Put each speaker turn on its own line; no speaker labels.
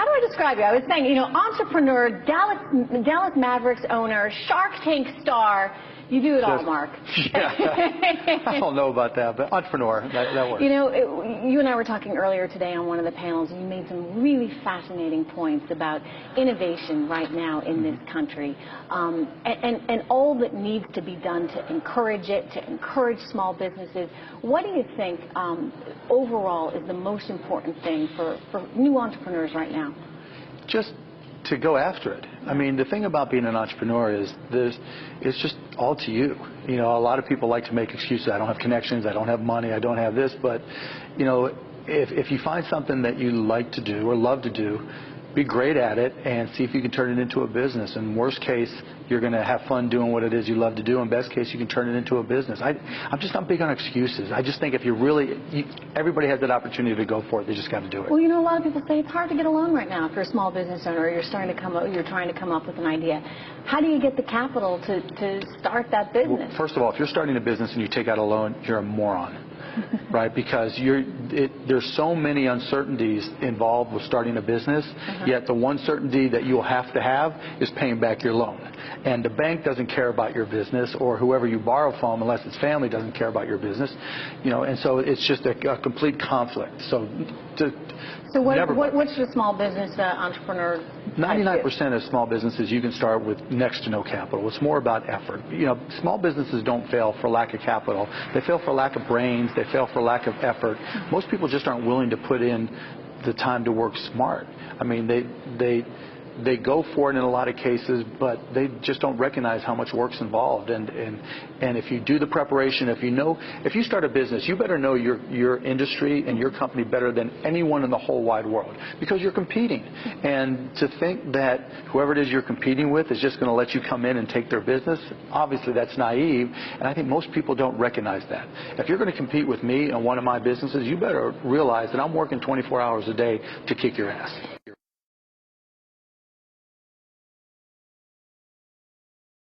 do I describe you? I was saying, you know, entrepreneur, Dallas Mavericks owner, Shark Tank star. You do it all, Mark.
Yeah. I don't know about that, but entrepreneur, that works.
You know, you and I were talking earlier today on one of the panels, and you made some really fascinating points about innovation right now in this country, and all that needs to be done to encourage it, to encourage small businesses. What do you think overall is the most important thing for new entrepreneurs right now?
Just to go after it. I mean, the thing about being an entrepreneur is it's just all to you. You know, a lot of people like to make excuses. I don't have connections, I don't have money, I don't have this, but, you know, if you find something that you like to do or love to do, be great at it and see if you can turn it into a business. In worst case, you're going to have fun doing what it is you love to do. In best case, you can turn it into a business. I'm just not big on excuses. I just think if everybody has that opportunity to go for it. They just got to do it.
Well, you know, a lot of people say it's hard to get a loan right now if you're a small business owner or you're trying to come up with an idea. How do you get the capital to start that business?
Well, first of all, if you're starting a business and you take out a loan, you're a moron. Right, because there's so many uncertainties involved with starting a business, yet the one certainty that you'll have to have is paying back your loan. And the bank doesn't care about your business, or whoever you borrow from, unless it's family, doesn't care about your business. You know, and so it's just a complete conflict. So what's your small business entrepreneur? 99% of small businesses you can start with next to no capital. It's more about effort. You know, small businesses don't fail for lack of capital. They fail for lack of brains. They fail for lack of effort. Most people just aren't willing to put in the time to work smart. I mean, they go for it in a lot of cases, but they just don't recognize how much work's involved. And if you do the preparation, if you start a business, you better know your industry and your company better than anyone in the whole wide world, because you're competing. And to think that whoever it is you're competing with is just going to let you come in and take their business, obviously that's naive. And I think most people don't recognize that. If you're going to compete with me in one of my businesses, you better realize that I'm working 24 hours a day to kick your ass.